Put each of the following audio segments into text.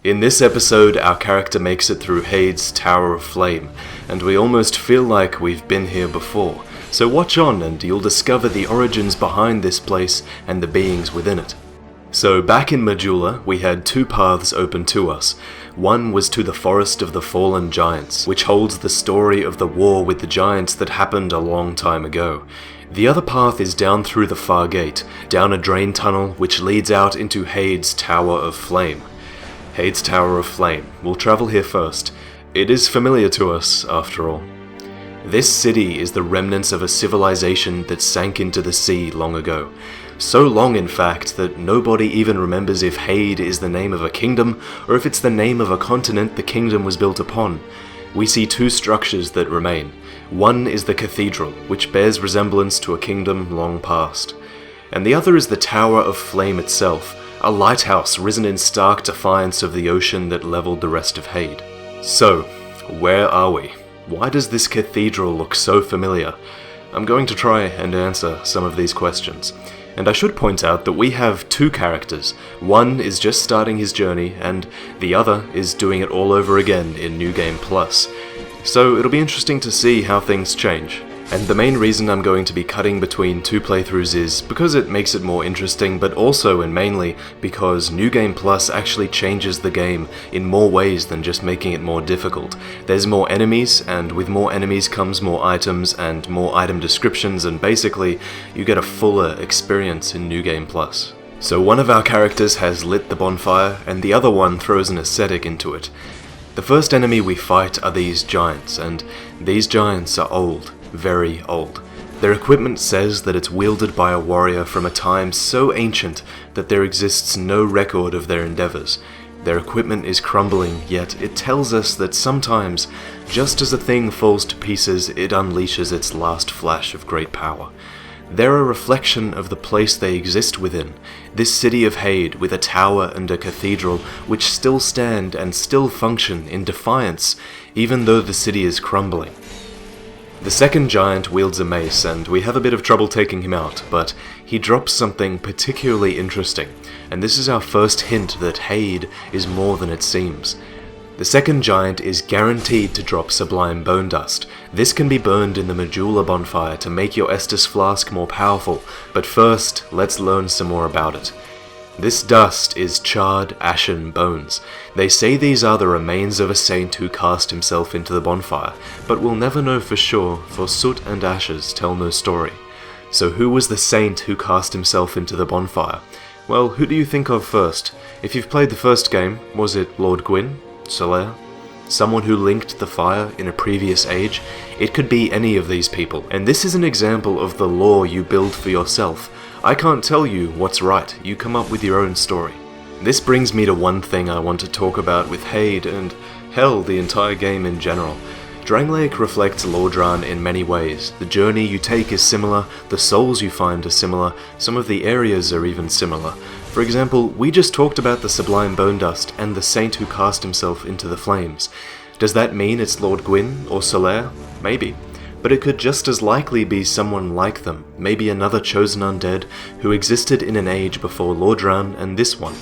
In this episode, our character makes it through Heide's Tower of Flame, and we almost feel like we've been here before, so watch on and you'll discover the origins behind this place and the beings within it. So back in Majula, we had two paths open to us. One was to the Forest of the Fallen Giants, which holds the story of the war with the giants that happened a long time ago. The other path is down through the far gate, down a drain tunnel which leads out into Heide's Tower of Flame. Heide's Tower of Flame. We'll travel here first. It is familiar to us, after all. This city is the remnants of a civilization that sank into the sea long ago. So long, in fact, that nobody even remembers if Heide is the name of a kingdom, or if it's the name of a continent the kingdom was built upon. We see two structures that remain. One is the cathedral, which bears resemblance to a kingdom long past. And the other is the Tower of Flame itself, a lighthouse risen in stark defiance of the ocean that leveled the rest of Heide. So, where are we? Why does this cathedral look so familiar? I'm going to try and answer some of these questions. And I should point out that we have two characters. One is just starting his journey, and the other is doing it all over again in New Game Plus. So it'll be interesting to see how things change. And the main reason I'm going to be cutting between two playthroughs is because it makes it more interesting, but also and mainly because New Game Plus actually changes the game in more ways than just making it more difficult. There's more enemies, and with more enemies comes more items and more item descriptions, and basically you get a fuller experience in New Game Plus. So one of our characters has lit the bonfire, and the other one throws an ascetic into it. The first enemy we fight are these giants, and these giants are old. Very old. Their equipment says that it's wielded by a warrior from a time so ancient that there exists no record of their endeavors. Their equipment is crumbling, yet it tells us that sometimes, just as a thing falls to pieces, it unleashes its last flash of great power. They're a reflection of the place they exist within, this city of Heide with a tower and a cathedral which still stand and still function in defiance, even though the city is crumbling. The second giant wields a mace, and we have a bit of trouble taking him out, but he drops something particularly interesting, and this is our first hint that Heide is more than it seems. The second giant is guaranteed to drop sublime bone dust. This can be burned in the Majula bonfire to make your Estus flask more powerful, but first, let's learn some more about it. This dust is charred, ashen bones. They say these are the remains of a saint who cast himself into the bonfire, but we'll never know for sure, for soot and ashes tell no story. So who was the saint who cast himself into the bonfire? Well, who do you think of first? If you've played the first game, was it Lord Gwyn? Solaire? Someone who linked the fire in a previous age? It could be any of these people, and this is an example of the lore you build for yourself. I can't tell you what's right, you come up with your own story. This brings me to one thing I want to talk about with Heide, and hell, the entire game in general. Drangleic reflects Lordran in many ways. The journey you take is similar, the souls you find are similar, some of the areas are even similar. For example, we just talked about the Sublime Bone Dust and the saint who cast himself into the flames. Does that mean it's Lord Gwyn or Solaire? Maybe. But it could just as likely be someone like them, maybe another chosen undead who existed in an age before Lordran and this one.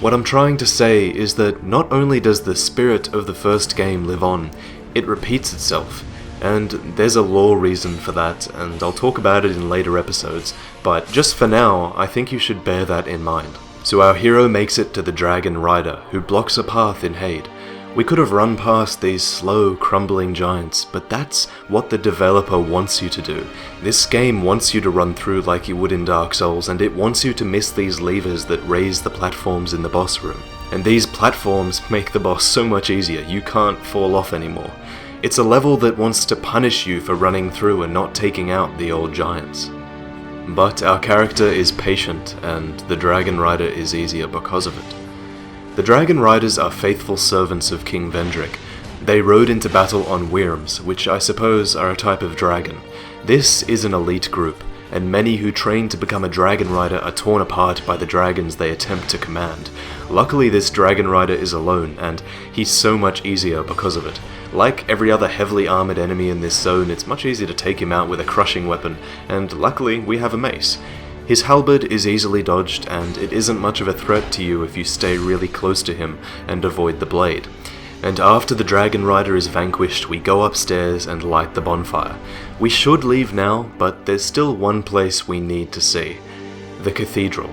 What I'm trying to say is that not only does the spirit of the first game live on, it repeats itself. And there's a lore reason for that, and I'll talk about it in later episodes, but just for now, I think you should bear that in mind. So our hero makes it to the Dragonrider, who blocks a path in Heide. We could have run past these slow, crumbling giants, but that's what the developer wants you to do. This game wants you to run through like you would in Dark Souls, and it wants you to miss these levers that raise the platforms in the boss room. And these platforms make the boss so much easier, you can't fall off anymore. It's a level that wants to punish you for running through and not taking out the old giants. But our character is patient, and the Dragonrider is easier because of it. The Dragonriders are faithful servants of King Vendrick. They rode into battle on Wyrms, which I suppose are a type of dragon. This is an elite group, and many who train to become a Dragonrider are torn apart by the dragons they attempt to command. Luckily this Dragonrider is alone, and he's so much easier because of it. Like every other heavily armoured enemy in this zone, it's much easier to take him out with a crushing weapon, and luckily we have a mace. His halberd is easily dodged, and it isn't much of a threat to you if you stay really close to him and avoid the blade. And after the Dragonrider is vanquished, we go upstairs and light the bonfire. We should leave now, but there's still one place we need to see. The cathedral.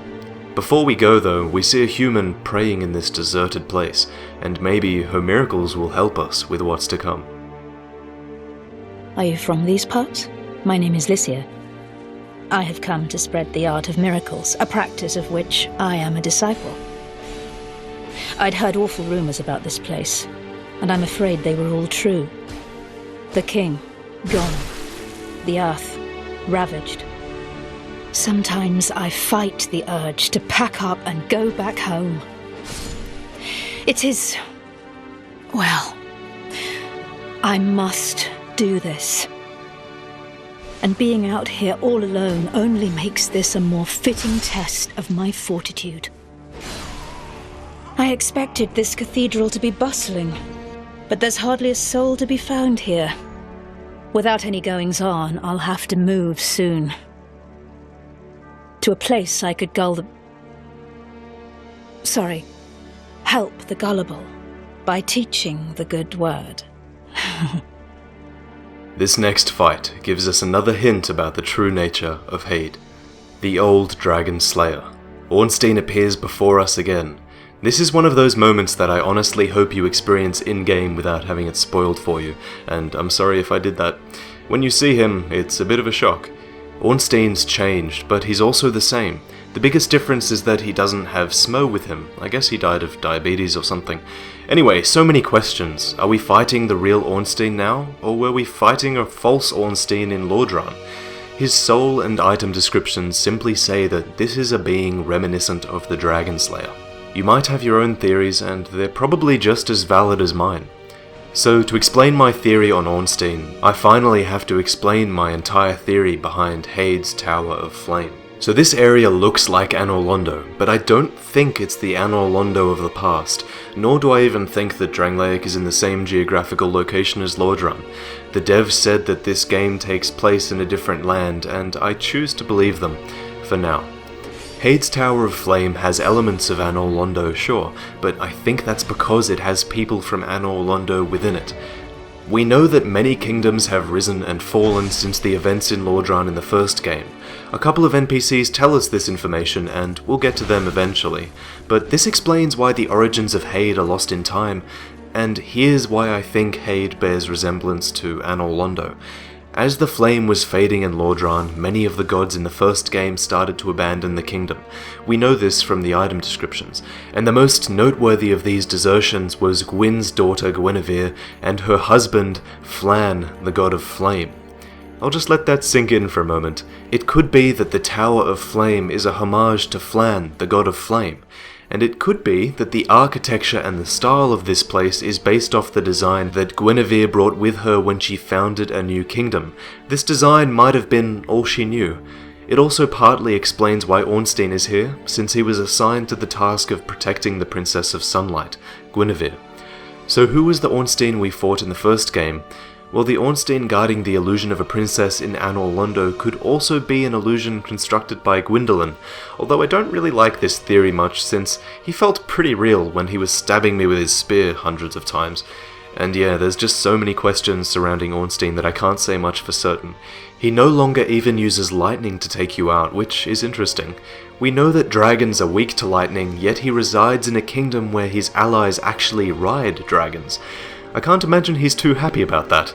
Before we go though, we see a human praying in this deserted place, and maybe her miracles will help us with what's to come. Are you from these parts? My name is Licia. I have come to spread the art of miracles, a practice of which I am a disciple. I'd heard awful rumors about this place, and I'm afraid they were all true. The king, gone. The earth, ravaged. Sometimes I fight the urge to pack up and go back home. It is... well, I must do this. And being out here all alone only makes this a more fitting test of my fortitude. I expected this cathedral to be bustling, but there's hardly a soul to be found here. Without any goings-on, I'll have to move soon. To a place I could help the gullible by teaching the good word. This next fight gives us another hint about the true nature of Heide, the old Dragonslayer. Ornstein appears before us again. This is one of those moments that I honestly hope you experience in-game without having it spoiled for you, and I'm sorry if I did that. When you see him, it's a bit of a shock. Ornstein's changed, but he's also the same. The biggest difference is that he doesn't have Smo with him. I guess he died of diabetes or something. Anyway, so many questions. Are we fighting the real Ornstein now, or were we fighting a false Ornstein in Lordran? His soul and item descriptions simply say that this is a being reminiscent of the Dragonslayer. You might have your own theories, and they're probably just as valid as mine. So, to explain my theory on Ornstein, I finally have to explain my entire theory behind Heide's Tower of Flame. So this area looks like Anor Londo, but I don't think it's the Anor Londo of the past, nor do I even think that Drangleic is in the same geographical location as Lordran. The devs said that this game takes place in a different land, and I choose to believe them, for now. Heide's Tower of Flame has elements of Anor Londo, sure, but I think that's because it has people from Anor Londo within it. We know that many kingdoms have risen and fallen since the events in Lordran in the first game. A couple of NPCs tell us this information, and we'll get to them eventually, but this explains why the origins of Heide are lost in time, and here's why I think Heide bears resemblance to Anor Londo. As the flame was fading in Lordran, many of the gods in the first game started to abandon the kingdom. We know this from the item descriptions, and the most noteworthy of these desertions was Gwyn's daughter Guinevere and her husband Flan, the god of flame. I'll just let that sink in for a moment. It could be that the Tower of Flame is a homage to Flan, the god of flame. And it could be that the architecture and the style of this place is based off the design that Guinevere brought with her when she founded a new kingdom. This design might have been all she knew. It also partly explains why Ornstein is here, since he was assigned to the task of protecting the Princess of Sunlight, Guinevere. So who was the Ornstein we fought in the first game? Well, the Ornstein guarding the illusion of a princess in Anor Londo could also be an illusion constructed by Gwyndolin, although I don't really like this theory much since he felt pretty real when he was stabbing me with his spear hundreds of times. And yeah, there's just so many questions surrounding Ornstein that I can't say much for certain. He no longer even uses lightning to take you out, which is interesting. We know that dragons are weak to lightning, yet he resides in a kingdom where his allies actually ride dragons. I can't imagine he's too happy about that.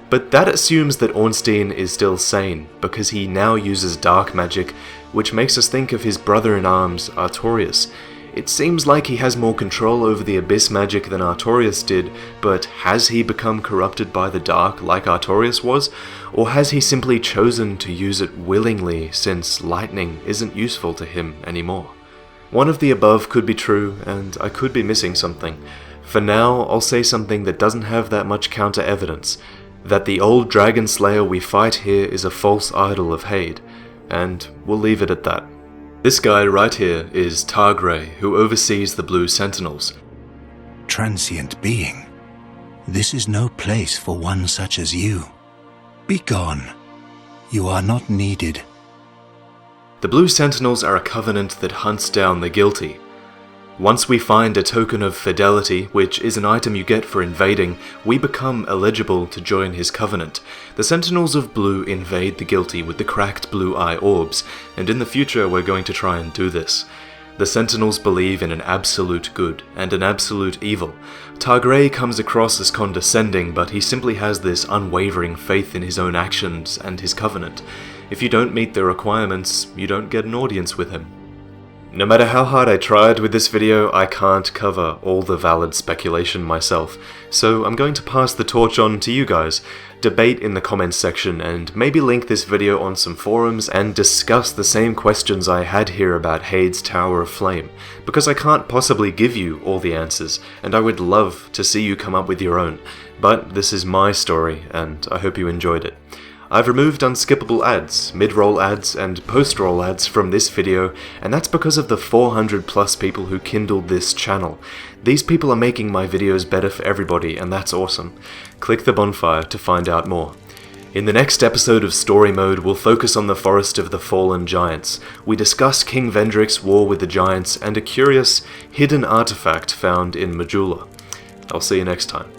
But that assumes that Ornstein is still sane, because he now uses dark magic, which makes us think of his brother-in-arms, Artorias. It seems like he has more control over the abyss magic than Artorias did, but has he become corrupted by the dark like Artorias was? Or has he simply chosen to use it willingly since lightning isn't useful to him anymore? One of the above could be true, and I could be missing something. For now, I'll say something that doesn't have that much counter-evidence, that the old Dragonslayer we fight here is a false idol of Heide, and we'll leave it at that. This guy right here is Targray, who oversees the Blue Sentinels. Transient being, this is no place for one such as you. Be gone. You are not needed. The Blue Sentinels are a covenant that hunts down the guilty. Once we find a token of fidelity, which is an item you get for invading, we become eligible to join his covenant. The Sentinels of Blue invade the guilty with the cracked blue eye orbs, and in the future we're going to try and do this. The Sentinels believe in an absolute good and an absolute evil. Targrey comes across as condescending, but he simply has this unwavering faith in his own actions and his covenant. If you don't meet the requirements, you don't get an audience with him. No matter how hard I tried with this video, I can't cover all the valid speculation myself, so I'm going to pass the torch on to you guys. Debate in the comments section and maybe link this video on some forums and discuss the same questions I had here about Heide's Tower of Flame, because I can't possibly give you all the answers, and I would love to see you come up with your own. But this is my story, and I hope you enjoyed it. I've removed unskippable ads, mid-roll ads, and post-roll ads from this video, and that's because of the 400 plus people who kindled this channel. These people are making my videos better for everybody, and that's awesome. Click the bonfire to find out more. In the next episode of Story Mode, we'll focus on the Forest of the Fallen Giants. We discuss King Vendrick's war with the Giants and a curious, hidden artifact found in Majula. I'll see you next time.